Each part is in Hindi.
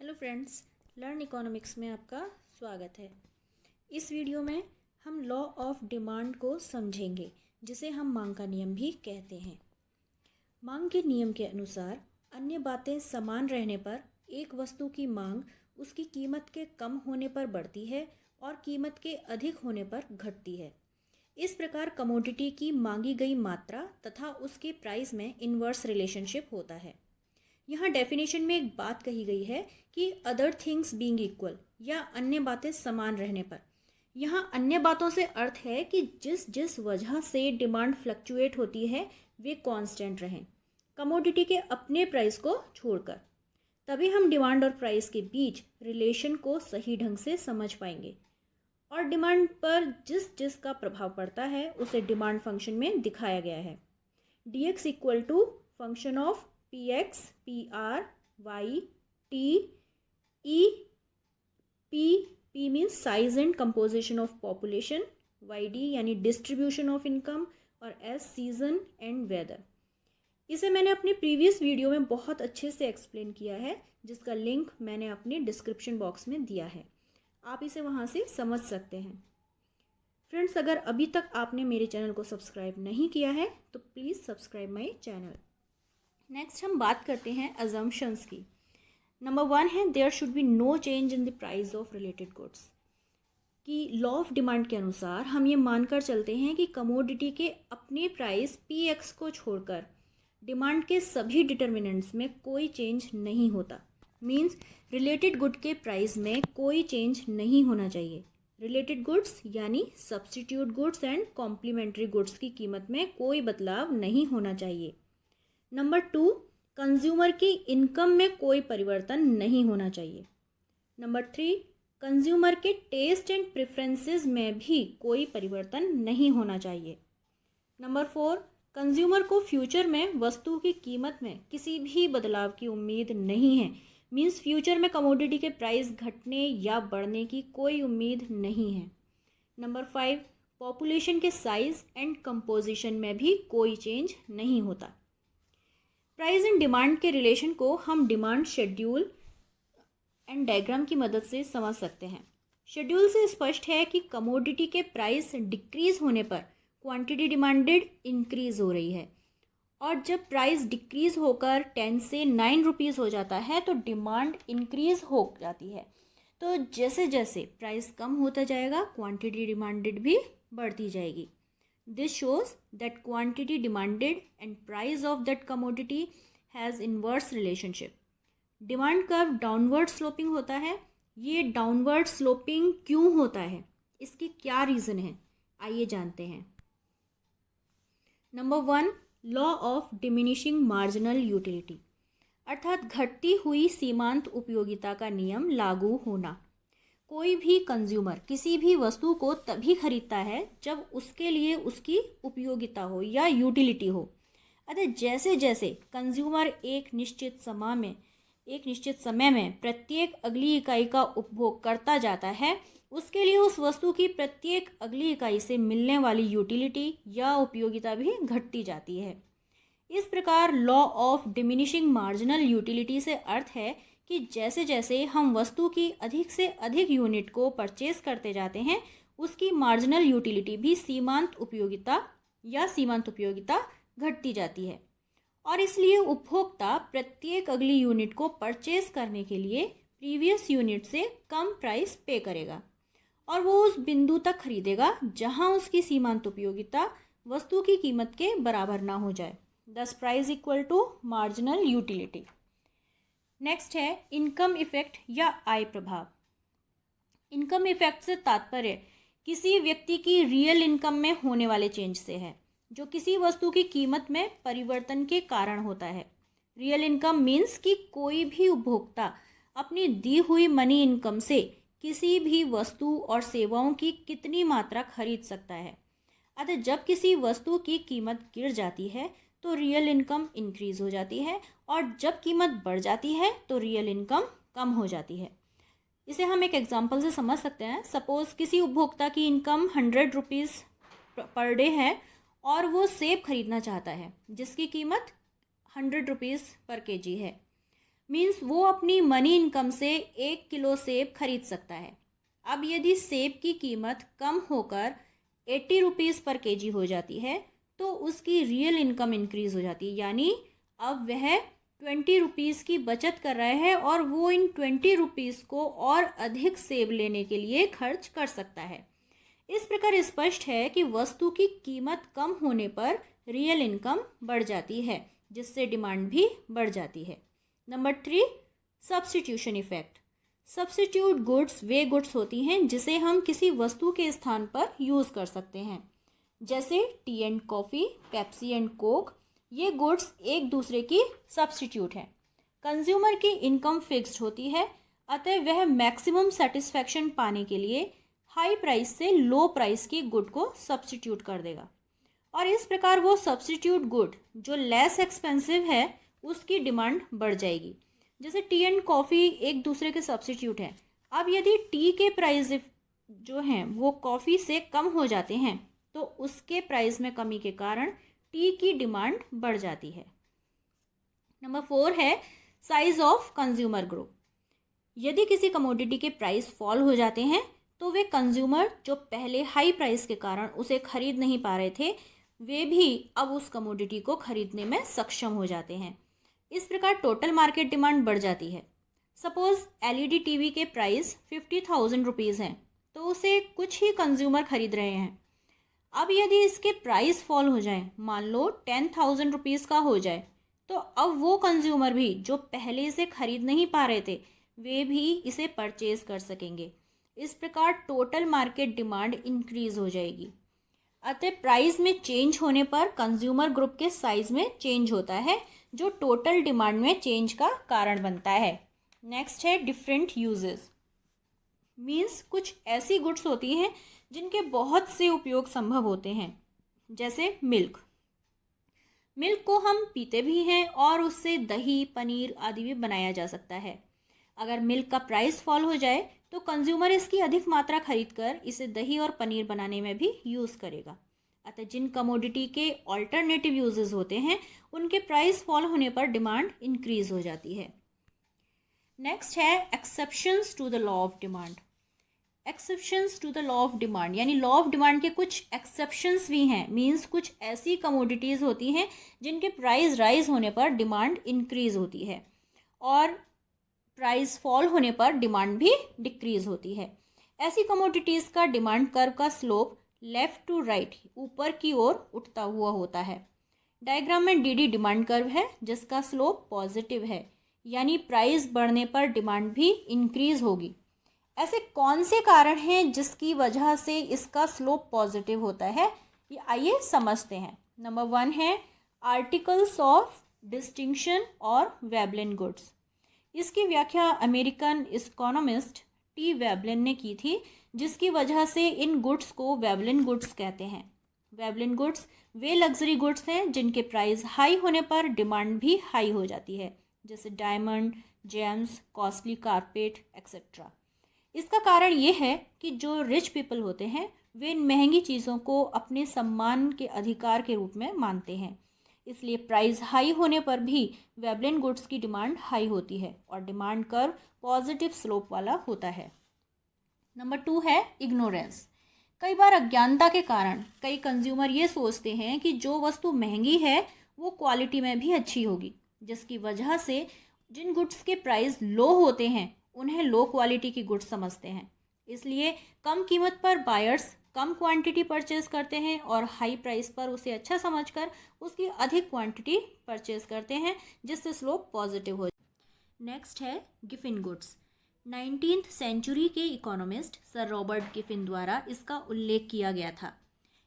हेलो फ्रेंड्स, लर्न इकोनॉमिक्स में आपका स्वागत है। इस वीडियो में हम लॉ ऑफ डिमांड को समझेंगे, जिसे हम मांग का नियम भी कहते हैं। मांग के नियम के अनुसार अन्य बातें समान रहने पर एक वस्तु की मांग उसकी कीमत के कम होने पर बढ़ती है और कीमत के अधिक होने पर घटती है। इस प्रकार कमोडिटी की मांगी गई मात्रा तथा उसके प्राइस में इन्वर्स रिलेशनशिप होता है। यहाँ डेफिनेशन में एक बात कही गई है कि अदर थिंग्स बीइंग इक्वल, या अन्य बातें समान रहने पर। यहाँ अन्य बातों से अर्थ है कि जिस जिस वजह से डिमांड फ्लक्चुएट होती है वे कांस्टेंट रहें, कमोडिटी के अपने प्राइस को छोड़कर। तभी हम डिमांड और प्राइस के बीच रिलेशन को सही ढंग से समझ पाएंगे। और डिमांड पर जिस जिस का प्रभाव पड़ता है उसे डिमांड फंक्शन में दिखाया गया है। dx equal to function of px, pr, y, t, e, p means size and composition of population, yd यानी डिस्ट्रीब्यूशन ऑफ इनकम, और s सीजन एंड वेदर। इसे मैंने अपने प्रीवियस वीडियो में बहुत अच्छे से एक्सप्लेन किया है, जिसका लिंक मैंने अपने डिस्क्रिप्शन बॉक्स में दिया है। आप इसे वहाँ से समझ सकते हैं। फ्रेंड्स, अगर अभी तक आपने मेरे चैनल को सब्सक्राइब नहीं किया है तो please subscribe my channel. Next हम बात करते हैं अजम्पशंस की। नंबर 1 है there should be no change in the price of related goods. कि लॉ ऑफ डिमांड के अनुसार हम ये मानकर चलते हैं कि कमोडिटी के अपने प्राइस px को छोड़कर डिमांड के सभी डिटर्मिनेंट्स में कोई चेंज नहीं होता। मीन्स रिलेटेड गुड के प्राइस में कोई चेंज नहीं होना चाहिए। रिलेटेड गुड्स यानी substitute goods and complementary goods की कीमत में कोई बदलाव नहीं होना चाहिए। नंबर 2, कंज्यूमर की इनकम में कोई परिवर्तन नहीं होना चाहिए। नंबर 3, कंज्यूमर के टेस्ट एंड प्रेफरेंसेस में भी कोई परिवर्तन नहीं होना चाहिए। नंबर 4, कंज्यूमर को फ्यूचर में वस्तु की कीमत में किसी भी बदलाव की उम्मीद नहीं है। मीन्स फ्यूचर में कमोडिटी के प्राइस घटने या बढ़ने की कोई उम्मीद नहीं है। नंबर 5, पॉपुलेशन के साइज एंड कंपोजिशन में भी कोई चेंज नहीं होता। प्राइस एंड डिमांड के रिलेशन को हम डिमांड शेड्यूल एंड डायग्राम की मदद से समझ सकते हैं। शेड्यूल से स्पष्ट है कि कमोडिटी के प्राइस डिक्रीज होने पर क्वांटिटी डिमांडेड इंक्रीज हो रही है, और जब प्राइस डिक्रीज होकर 10 से 9 रुपीज़ हो जाता है तो डिमांड इंक्रीज हो जाती है। तो जैसे जैसे प्राइस कम होता जाएगा क्वांटिटी डिमांडेड भी बढ़ती जाएगी। This shows that quantity demanded and price of that commodity has inverse relationship. Demand curve downward sloping होता है। ये डाउनवर्ड स्लोपिंग क्यों होता है, इसकी क्या रीज़न है, आइए जानते हैं। Number 1, law of diminishing marginal utility, अर्थात घटती हुई सीमांत उपयोगिता का नियम लागू होना। कोई भी कंज्यूमर किसी भी वस्तु को तभी खरीदता है जब उसके लिए उसकी उपयोगिता हो या यूटिलिटी हो। अतः जैसे जैसे कंज्यूमर एक निश्चित समय में प्रत्येक अगली इकाई का उपभोग करता जाता है, उसके लिए उस वस्तु की प्रत्येक अगली इकाई से मिलने वाली यूटिलिटी या उपयोगिता भी घटती जाती है। इस प्रकार law of diminishing marginal utility से अर्थ है कि जैसे जैसे हम वस्तु की अधिक से अधिक यूनिट को परचेज करते जाते हैं, उसकी मार्जिनल यूटिलिटी भी सीमांत उपयोगिता घटती जाती है, और इसलिए उपभोक्ता प्रत्येक अगली यूनिट को परचेज करने के लिए प्रीवियस यूनिट से कम प्राइस पे करेगा, और वो उस बिंदु तक खरीदेगा जहां उसकी सीमांत उपयोगिता वस्तु की कीमत के बराबर ना हो जाए। Thus price equal to marginal utility. Next है इनकम इफेक्ट या आय प्रभाव। इनकम इफेक्ट से तात्पर्य किसी व्यक्ति की रियल इनकम में होने वाले चेंज से है, जो किसी वस्तु की कीमत में परिवर्तन के कारण होता है। रियल इनकम मीन्स कि कोई भी उपभोक्ता अपनी दी हुई मनी इनकम से किसी भी वस्तु और सेवाओं की कितनी मात्रा खरीद सकता है। अतः जब किसी वस्तु की कीमत गिर जाती है तो रियल इनकम इंक्रीज हो जाती है, और जब कीमत बढ़ जाती है तो रियल इनकम कम हो जाती है। इसे हम एक एग्जांपल से समझ सकते हैं। सपोज किसी उपभोक्ता की इनकम 100 रुपीज़ पर डे है और वो सेब खरीदना चाहता है जिसकी कीमत 100 रुपीज़ पर केजी है, मीन्स वो अपनी मनी इनकम से 1 किलो सेब खरीद सकता है। अब यदि सेब की कीमत कम होकर 80 रुपीज़ पर केजी हो जाती है तो उसकी रियल इनकम इंक्रीज हो जाती है, यानी अब वह 20 रुपीज़ की बचत कर रहा है और वो इन 20 रुपीज़ को और अधिक सेब लेने के लिए खर्च कर सकता है। इस प्रकार स्पष्ट है कि वस्तु की कीमत कम होने पर रियल इनकम बढ़ जाती है, जिससे डिमांड भी बढ़ जाती है। Number 3, substitution effect. Substitute goods वे गुड्स होती हैं जिसे हम किसी वस्तु के स्थान पर यूज़ कर सकते हैं, जैसे T and coffee, Pepsi and Coke. ये गुड्स एक दूसरे की सब्स्टिट्यूट हैं। कंज्यूमर की इनकम फिक्स्ड होती है, अतः वह मैक्सिमम सेटिस्फैक्शन पाने के लिए हाई प्राइस से लो प्राइस की गुड को सब्स्टिट्यूट कर देगा, और इस प्रकार वो सब्स्टिट्यूट गुड जो लेस एक्सपेंसिव है उसकी डिमांड बढ़ जाएगी। जैसे टी एंड कॉफ़ी एक दूसरे के सब्स्टिट्यूट हैं। अब यदि टी के प्राइस जो हैं वो कॉफ़ी से कम हो जाते हैं तो उसके प्राइस में कमी के कारण टी की डिमांड बढ़ जाती है। नंबर 4 है साइज ऑफ कंज्यूमर ग्रुप। यदि किसी कमोडिटी के प्राइस फॉल हो जाते हैं तो वे कंज्यूमर जो पहले हाई प्राइस के कारण उसे खरीद नहीं पा रहे थे, वे भी अब उस कमोडिटी को खरीदने में सक्षम हो जाते हैं। इस प्रकार टोटल मार्केट डिमांड बढ़ जाती है। सपोज एलईडी टीवी के प्राइस 50,000 रुपीज़ हैं तो उसे कुछ ही कंज्यूमर खरीद रहे हैं। अब यदि इसके प्राइस फॉल हो जाए, मान लो 10,000 रुपीज़ का हो जाए, तो अब वो कंज्यूमर भी जो पहले इसे खरीद नहीं पा रहे थे वे भी इसे परचेज कर सकेंगे। इस प्रकार टोटल मार्केट डिमांड इंक्रीज हो जाएगी। अतः प्राइस में चेंज होने पर कंज्यूमर ग्रुप के साइज में चेंज होता है, जो टोटल डिमांड में चेंज का कारण बनता है। नेक्स्ट है डिफरेंट यूजेस। मीन्स कुछ ऐसी गुड्स होती हैं जिनके बहुत से उपयोग संभव होते हैं, जैसे मिल्क। मिल्क को हम पीते भी हैं और उससे दही, पनीर आदि भी बनाया जा सकता है। अगर मिल्क का प्राइस फॉल हो जाए तो कंज्यूमर इसकी अधिक मात्रा खरीदकर इसे दही और पनीर बनाने में भी यूज़ करेगा। अतः जिन कमोडिटी के ऑल्टरनेटिव यूजेस होते हैं उनके प्राइस फॉल होने पर डिमांड इंक्रीज हो जाती है। नेक्स्ट है exceptions to the law of demand. Exceptions to the law of demand यानी लॉ ऑफ डिमांड के कुछ एक्सेप्शंस भी हैं। मीन्स कुछ ऐसी कमोडिटीज़ होती हैं जिनके प्राइस राइज होने पर डिमांड इंक्रीज होती है और प्राइस फॉल होने पर डिमांड भी डिक्रीज होती है। ऐसी कमोडिटीज़ का डिमांड कर्व का स्लोप लेफ़्ट टू राइट ऊपर की ओर उठता हुआ होता है। डायग्राम में डी डिमांड कर्व है जिसका स्लोप पॉजिटिव है, यानी प्राइस बढ़ने पर डिमांड भी इंक्रीज होगी। ऐसे कौन से कारण हैं जिसकी वजह से इसका स्लोप पॉजिटिव होता है, ये आइए समझते हैं। नंबर 1 है आर्टिकल्स ऑफ डिस्टिंक्शन और वेबलिन गुड्स। इसकी व्याख्या अमेरिकन इकोनॉमिस्ट टी वेबलिन ने की थी, जिसकी वजह से इन गुड्स को वेबलिन गुड्स कहते हैं। वेबलिन गुड्स वे लग्जरी गुड्स हैं जिनके प्राइस हाई होने पर डिमांड भी हाई हो जाती है, जैसे diamond, James, costly carpet etcetera. इसका कारण ये है कि जो रिच पीपल होते हैं वे इन महंगी चीज़ों को अपने सम्मान के अधिकार के रूप में मानते हैं, इसलिए प्राइस हाई होने पर भी वेबलिन गुड्स की डिमांड हाई होती है और डिमांड कर्व पॉजिटिव स्लोप वाला होता है। नंबर 2 है इग्नोरेंस। कई बार अज्ञानता के कारण कई कंज्यूमर ये सोचते हैं कि जो वस्तु महंगी है वो क्वालिटी में भी अच्छी होगी, जिसकी वजह से जिन गुड्स के प्राइस लो होते हैं उन्हें लो क्वालिटी की गुड्स समझते हैं। इसलिए कम कीमत पर बायर्स कम क्वांटिटी परचेज करते हैं और हाई प्राइस पर उसे अच्छा समझकर उसकी अधिक क्वांटिटी परचेज करते हैं, जिससे स्लोप पॉजिटिव हो। नेक्स्ट है गिफिन गुड्स। 19th सेंचुरी के इकोनॉमिस्ट सर रॉबर्ट गिफिन द्वारा इसका उल्लेख किया गया था,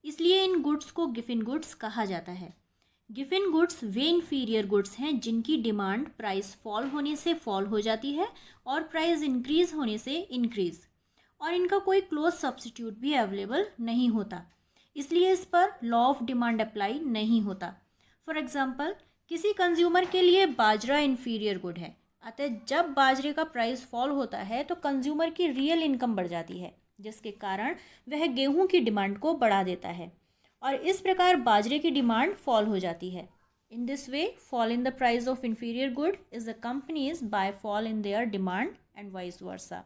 इसलिए इन गुड्स को गिफिन गुड्स कहा जाता है। गिफिन गुड्स वे इन्फीरियर गुड्स हैं जिनकी डिमांड प्राइस फॉल होने से फॉल हो जाती है और प्राइस इंक्रीज होने से इंक्रीज, और इनका कोई क्लोज सब्स्टिट्यूट भी अवेलेबल नहीं होता, इसलिए इस पर लॉ ऑफ डिमांड अप्लाई नहीं होता। फॉर एग्जांपल, किसी कंज्यूमर के लिए बाजरा इन्फीरियर गुड है, अतः जब बाजरे का प्राइस फॉल होता है तो कंज्यूमर की रियल इनकम बढ़ जाती है, जिसके कारण वह गेहूं की डिमांड को बढ़ा देता है और इस प्रकार बाजरे की डिमांड फॉल हो जाती है। In this way, fall in the price of inferior good is accompanied by fall in their demand and vice versa.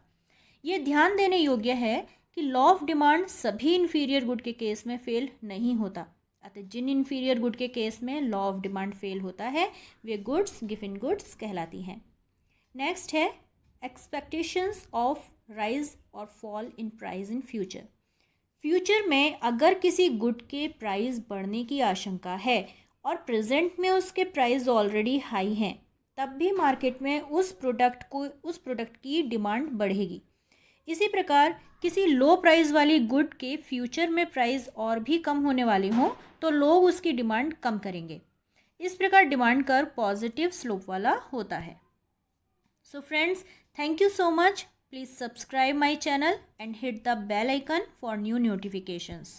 ये ध्यान देने योग्य है कि लॉ ऑफ डिमांड सभी इन्फीरियर गुड के केस में फेल नहीं होता। अतः जिन इन्फीरियर गुड के केस में लॉ ऑफ डिमांड फेल होता है वे गुड्स गिवन गुड्स कहलाती हैं। नेक्स्ट है एक्सपेक्टेशंस ऑफ राइज और fall in price in future. Future में अगर किसी गुड के प्राइस बढ़ने की आशंका है और प्रेजेंट में उसके प्राइस ऑलरेडी हाई हैं, तब भी मार्केट में उस प्रोडक्ट की डिमांड बढ़ेगी। इसी प्रकार किसी लो प्राइस वाली गुड के फ्यूचर में प्राइस और भी कम होने वाले हों तो लोग उसकी डिमांड कम करेंगे। इस प्रकार डिमांड कर्व पॉजिटिव स्लोप वाला होता है। So friends, thank you so much. Please subscribe my channel and hit the bell icon for new notifications.